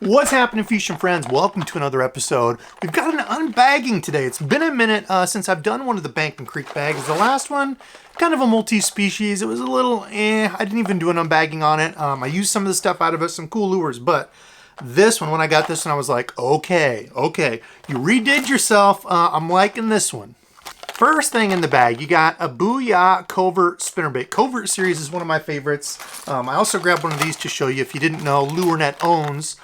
What's happening, fishing friends? Welcome to another episode. We've got an unbagging today. It's been a minute since I've done one of the Bank and Creek bags. The last one, kind of a multi-species. It was a little I didn't even do an unbagging on it. I used some of the stuff out of it, some cool lures, but this one, when I got this one, I was like, okay, you redid yourself. I'm liking this one. First thing in the bag, you got a Booya covert spinnerbait. Covert series is one of my favorites. I also grabbed one of these to show you. If you didn't know, LureNet owns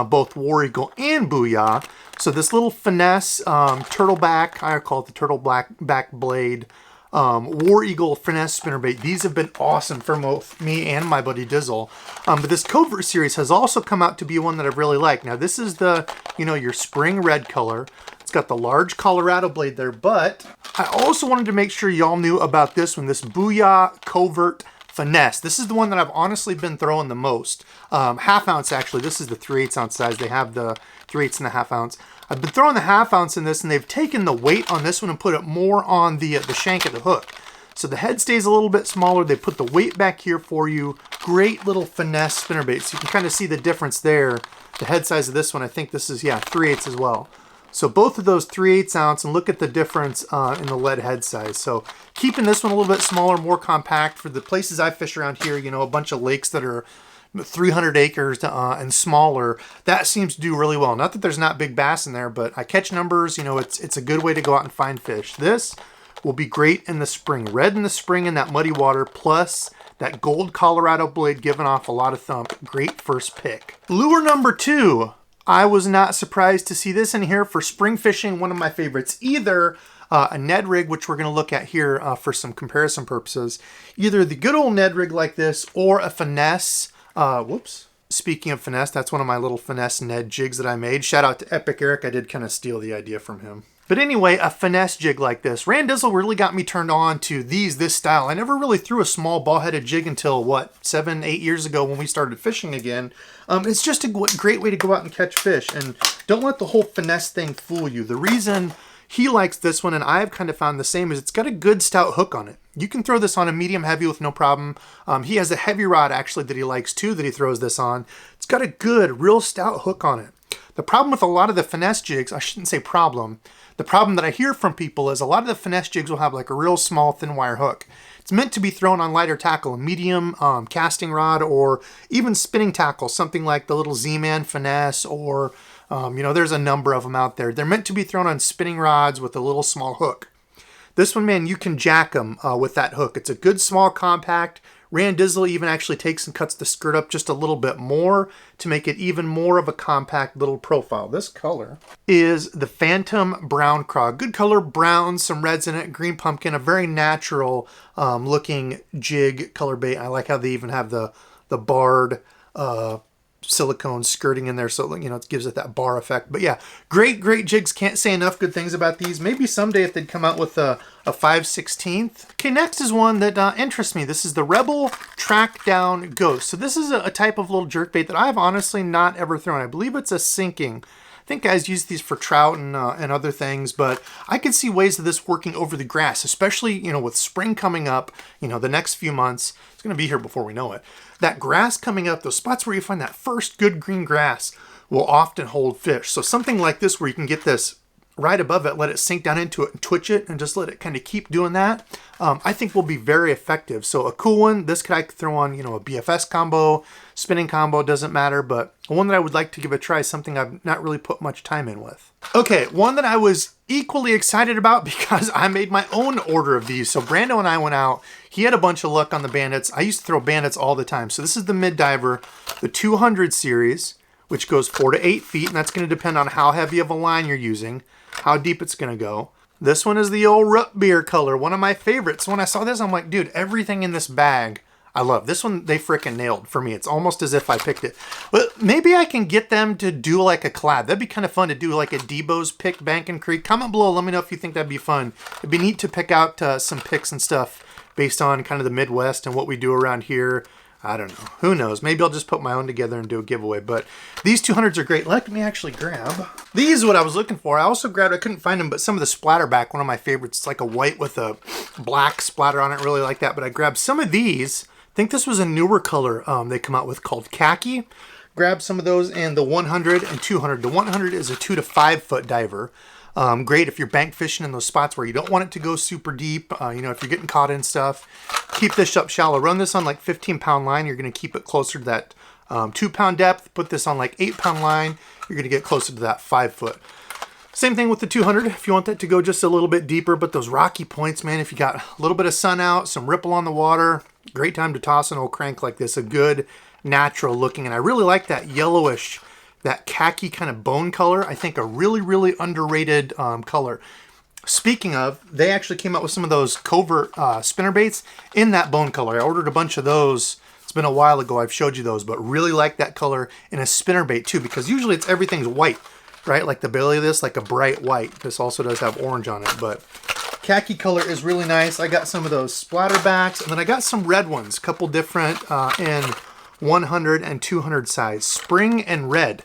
both War Eagle and Booya. So this little Finesse turtleback, I call it the turtleback blade, War Eagle Finesse spinnerbait. These have been awesome for both me and my buddy Dizzle. But this Covert series has also come out to be one that I've really liked. Now this is the, your spring red color. It's got the large Colorado blade there, but I also wanted to make sure y'all knew about this one, this Booya Covert Finesse. This is the one that I've honestly been throwing the most. Half ounce, actually. This is the 3/8 ounce size. They have the 3/8 and the half ounce. I've been throwing the half ounce in this, and they've taken the weight on this one and put it more on the shank of the hook. So the head stays a little bit smaller. They put the weight back here for you. Great little Finesse spinnerbait. So you can kind of see the difference there. The head size of this one, I think this is, 3/8 as well. So both of those 3/8 ounce, and look at the difference in the lead head size. So keeping this one a little bit smaller, more compact for the places I fish around here, a bunch of lakes that are 300 acres and smaller, that seems to do really well. Not that there's not big bass in there, but I catch numbers, it's a good way to go out and find fish. This will be great in the spring. Red in the spring in that muddy water, plus that gold Colorado blade giving off a lot of thump. Great first pick. Lure number 2. I was not surprised to see this in here for spring fishing, one of my favorites. Either a Ned rig, which we're going to look at here for some comparison purposes. Either the good old Ned rig like this, or a Finesse. Speaking of Finesse, that's one of my little Finesse Ned jigs that I made. Shout out to Epic Eric. I did kind of steal the idea from him. But anyway, a Finesse jig like this. Randizzle really got me turned on to this style. I never really threw a small ball-headed jig until, 7, 8 years ago when we started fishing again. It's just a great way to go out and catch fish. And don't let the whole Finesse thing fool you. The reason he likes this one, and I've kind of found the same, is it's got a good stout hook on it. You can throw this on a medium heavy with no problem. He has a heavy rod, actually, that he likes too, that he throws this on. It's got a good, real stout hook on it. The problem with a lot of the Finesse jigs, I shouldn't say problem, the problem that I hear from people is a lot of the Finesse jigs will have like a real small thin wire hook. It's meant to be thrown on lighter tackle, a medium casting rod, or even spinning tackle, something like the little Z-Man Finesse, or there's a number of them out there. They're meant to be thrown on spinning rods with a little small hook. This one, man, you can jack them with that hook. It's a good small compact. Randizzle even actually takes and cuts the skirt up just a little bit more to make it even more of a compact little profile. This color is the Phantom Brown Craw. Good color, brown, some reds in it, green pumpkin, a very natural looking jig color bait. I like how they even have the barred silicone skirting in there, so it gives it that bar effect. But yeah, great jigs. Can't say enough good things about these. Maybe someday if they'd come out with a 5/16. Okay, next is one that interests me. This is the Rebel Track Down Ghost. So this is a type of little jerkbait that I've honestly not ever thrown. I believe it's a sinking. I think guys use these for trout and other things, but I could see ways of this working over the grass, especially, with spring coming up, the next few months. It's going to be here before we know it. That grass coming up, those spots where you find that first good green grass will often hold fish. So something like this where you can get this right above it, let it sink down into it and twitch it and just let it kind of keep doing that, I think will be very effective. So a cool one, this I could throw on, a BFS combo, spinning combo, doesn't matter, but one that I would like to give a try, something I've not really put much time in with. Okay, one that I was equally excited about because I made my own order of these. So Brando and I went out, he had a bunch of luck on the Bandits. I used to throw Bandits all the time. So this is the Mid Diver, the 200 series, which goes 4 to 8 feet, and that's going to depend on how heavy of a line you're using, how deep it's going to go. This one is the old root beer color, one of my favorites. When I saw this, I'm like, dude, everything in this bag I love. This one they freaking nailed for me. It's almost as if I picked it. But maybe I can get them to do like a collab. That'd be kind of fun to do like a DEBO'S pick Bank and Creek. Comment below, let me know if you think that'd be fun. It'd be neat to pick out some picks and stuff based on kind of the Midwest and what we do around here. I don't know. Who knows? Maybe I'll just put my own together and do a giveaway. But these 200s are great. Let me actually grab. These are what I was looking for. I also grabbed, I couldn't find them, but some of the Splatterback, one of my favorites. It's like a white with a black splatter on it. Really like that. But I grabbed some of these. I think this was a newer color they come out with called Khaki. grab some of those, and the 100 and 200. The 100 is a 2 to 5 foot diver. Great if you're bank fishing in those spots where you don't want it to go super deep. You know, if you're getting caught in stuff, keep this up shallow. Run this on like 15-pound line. You're going to keep it closer to that 2-pound depth. Put this on like 8-pound line. You're going to get closer to that 5 foot. Same thing with the 200 if you want that to go just a little bit deeper. But those rocky points, man, if you got a little bit of sun out, some ripple on the water, great time to toss an old crank like this. A good natural looking, and I really like that yellowish, that khaki kind of bone color. I think a really, really underrated color. Speaking of, they actually came out with some of those covert spinner baits in that bone color. I ordered a bunch of those. It's been a while ago I've showed you those, but really like that color in a spinner bait too, because usually everything's white, right? Like the belly of this, like a bright white. This also does have orange on it, but khaki color is really nice. I got some of those splatterbacks, and then I got some red ones, a couple different in 100 and 200 size, spring and red.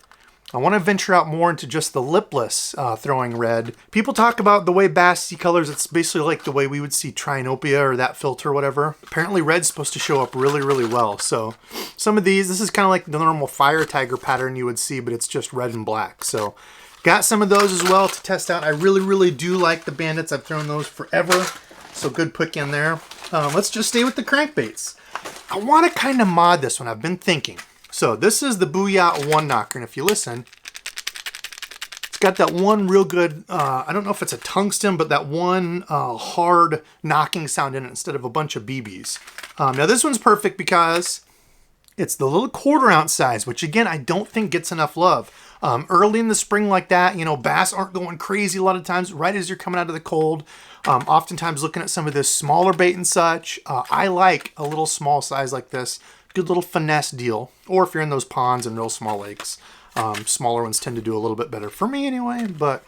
I want to venture out more into just the lipless throwing red. People talk about the way bass see colors. It's basically like the way we would see Trinopia or that filter or whatever. Apparently red's supposed to show up really, really well. So some of these, this is kind of like the normal fire tiger pattern you would see, but it's just red and black. So got some of those as well to test out. I really, really do like the Bandits. I've thrown those forever. So good pick in there. Let's just stay with the crankbaits. I want to kind of mod this one. I've been thinking. So this is the Booya one knocker, and if you listen, it's got that one real good, I don't know if it's a tungsten, but that one hard knocking sound in it instead of a bunch of BBs. Now this one's perfect because it's the little 1/4 ounce size, which again, I don't think gets enough love. Early in the spring like that, you know, bass aren't going crazy a lot of times right as you're coming out of the cold. Oftentimes looking at some of this smaller bait and such, I like a little small size like this. Good little finesse deal. Or if you're in those ponds and real small lakes, smaller ones tend to do a little bit better for me anyway. But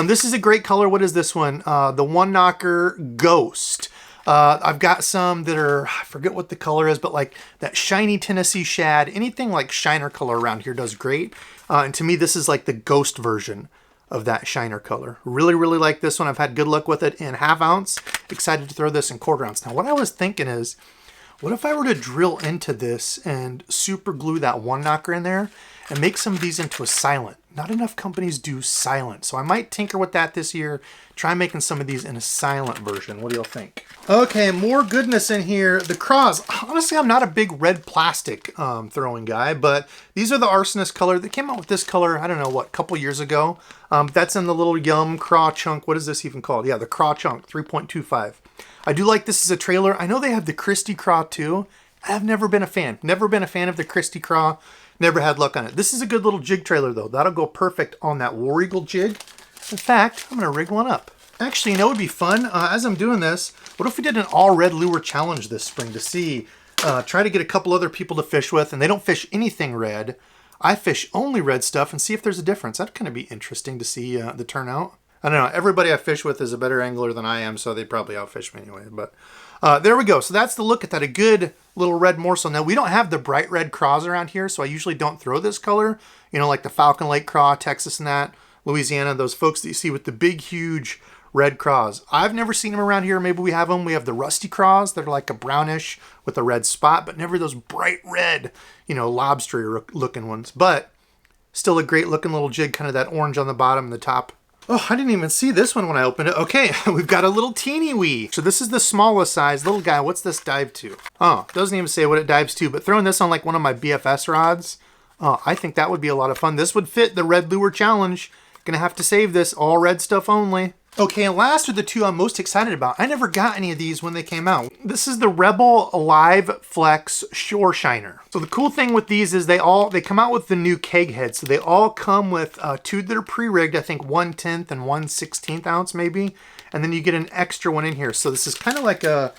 this is a great color. What is this one? The One Knocker Ghost. I've got some that are, I forget what the color is, but like that shiny Tennessee shad, anything like shiner color around here does great. And to me, this is like the ghost version of that shiner color. Really, really like this one. I've had good luck with it in 1/2 ounce. Excited to throw this in 1/4 ounce. Now, what I was thinking is, what if I were to drill into this and super glue that one knocker in there and make some of these into a silent? Not enough companies do silent, so I might tinker with that this year. Try making some of these in a silent version. What do y'all think? Okay, more goodness in here. The craws. Honestly, I'm not a big red plastic throwing guy, but these are the arsonist color. They came out with this color, I don't know, what, a couple years ago. That's in the little Yum craw chunk. What is this even called? Yeah, the craw chunk, 3.25. I do like this as a trailer. I know they have the Christie craw too. I've never been a fan. Never been a fan of the Christie craw. Never had luck on it. This is a good little jig trailer though. That'll go perfect on that War Eagle jig. In fact, I'm gonna rig one up. Actually, you know what would be fun? As I'm doing this, what if we did an all red lure challenge this spring to see, try to get a couple other people to fish with, and they don't fish anything red. I fish only red stuff and see if there's a difference. That'd kind of be interesting to see the turnout. I don't know, everybody I fish with is a better angler than I am, so they'd probably outfish me anyway. But there we go. So that's the look at that, a good little red morsel. Now, we don't have the bright red craws around here, so I usually don't throw this color. You know, like the Falcon Lake craw, Texas and that, Louisiana, those folks that you see with the big, huge red craws. I've never seen them around here. Maybe we have them. We have the rusty craws that are like a brownish with a red spot, but never those bright red, you know, lobster looking ones. But still a great looking little jig, kind of that orange on the bottom and the top. Oh, I didn't even see this one when I opened it. Okay, we've got a little teeny wee. So this is the smallest size. Little guy, what's this dive to? Oh, doesn't even say what it dives to, but throwing this on like one of my BFS rods, I think that would be a lot of fun. This would fit the red lure challenge. Gonna have to save this, all red stuff only. Okay, and last are the two I'm most excited about. I never got any of these when they came out. This is the Rebel Live Flex Shore Shiner. So the cool thing with these is they come out with the new keg head. So they all come with two that are pre-rigged, I think 1/10 and 1/16 ounce maybe. And then you get an extra one in here. So this is kind of like a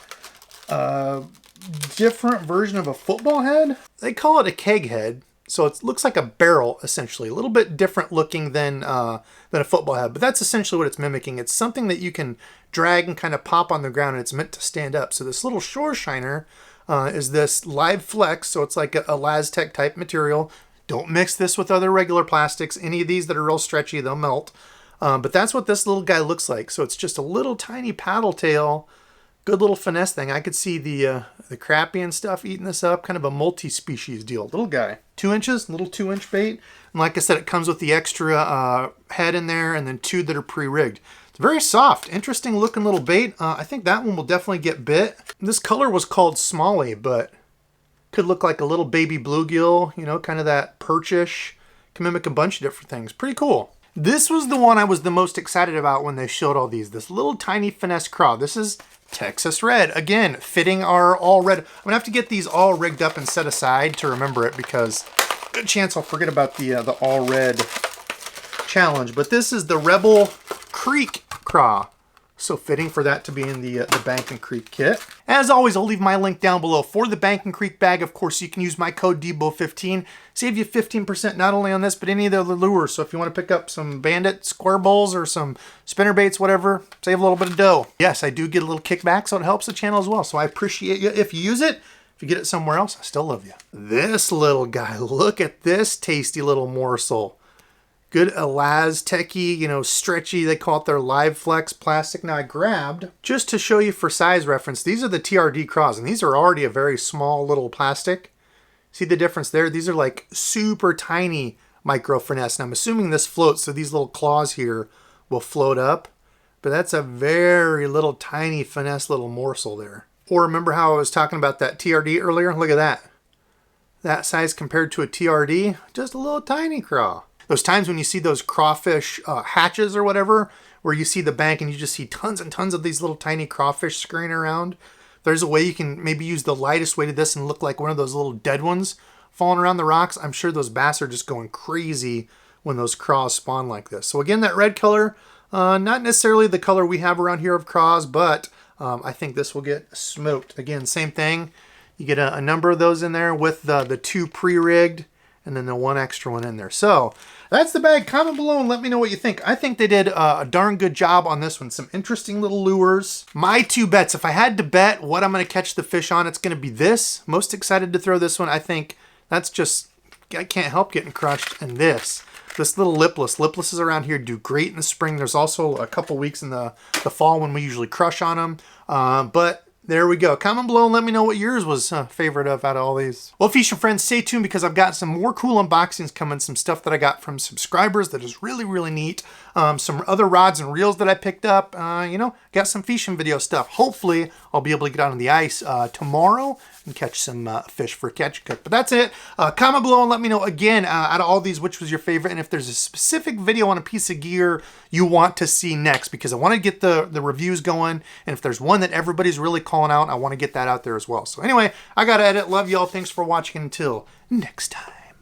different version of a football head. They call it a keg head. So it looks like a barrel, essentially. A little bit different looking than a football head, but that's essentially what it's mimicking. It's something that you can drag and kind of pop on the ground, and it's meant to stand up. So this little shore shiner is this Live Flex, so it's like a Laztec type material. Don't mix this with other regular plastics. Any of these that are real stretchy, they'll melt. But that's what this little guy looks like. So it's just a little tiny paddle tail Good little finesse thing. I could see the crappie and stuff eating this up. Kind of a multi-species deal. Little guy. 2 inches, little 2-inch bait. And like I said, it comes with the extra head in there and then 2 that are pre-rigged. It's very soft, interesting looking little bait. I think that one will definitely get bit. This color was called Smalley, but could look like a little baby bluegill, you know, kind of that perchish. Can mimic a bunch of different things. Pretty cool. This was the one I was the most excited about when they showed all these. This little tiny finesse craw. This is Texas Red. Again, fitting our all red. I'm gonna have to get these all rigged up and set aside to remember it, because good chance I'll forget about the all red challenge. But this is the Rebel Creek craw. So fitting for that to be in the Bank and Creek kit. As always, I'll leave my link down below for the Bank and Creek bag. Of course, you can use my code DEBO15. Save you 15% not only on this, but any of the other lures. So if you want to pick up some Bandit square bowls or some spinnerbaits, whatever, save a little bit of dough. Yes, I do get a little kickback, so it helps the channel as well. So I appreciate you if you use it. If you get it somewhere else, I still love you. This little guy, look at this tasty little morsel. Good Elastechy, you know, stretchy, they call it their Live Flex plastic. Now I grabbed, just to show you for size reference, these are the TRD craws, and these are already a very small little plastic. See the difference there? These are like super tiny micro finesse. And I'm assuming this floats, so these little claws here will float up. But that's a very little tiny finesse little morsel there. Or remember how I was talking about that TRD earlier? Look at that. That size compared to a TRD, just a little tiny craw. Those times when you see those crawfish hatches or whatever, where you see the bank and you just see tons and tons of these little tiny crawfish scurrying around. There's a way you can maybe use the lightest weight of this and look like one of those little dead ones falling around the rocks. I'm sure those bass are just going crazy when those craws spawn like this. So again, that red color, not necessarily the color we have around here of craws, but I think this will get smoked. Again, same thing. You get a number of those in there with the 2 pre-rigged and then the 1 extra one in there. So that's the bag. Comment below and let me know what you think. I think they did a darn good job on this one. Some interesting little lures. My 2 bets, if I had to bet what I'm going to catch the fish on, it's going to be this. Most excited to throw this one. I think that's just, I can't help getting crushed. And this little lipless. Liplesses around here do great in the spring. There's also a couple weeks in the fall when we usually crush on them. But there we go. Comment below and let me know what yours was favorite of out of all these. Well, fishing friends, stay tuned because I've got some more cool unboxings coming. Some stuff that I got from subscribers that is really, really neat. Some other rods and reels that I picked up. You know, got some fishing video stuff. Hopefully, I'll be able to get out on the ice tomorrow and catch some fish for catch and cook. But that's it. Comment below and let me know again out of all these which was your favorite, and if there's a specific video on a piece of gear you want to see next, because I want to get the reviews going, and if there's one that everybody's really calling out, I want to get that out there as well. So anyway, I gotta edit. Love y'all. Thanks for watching. Until next time.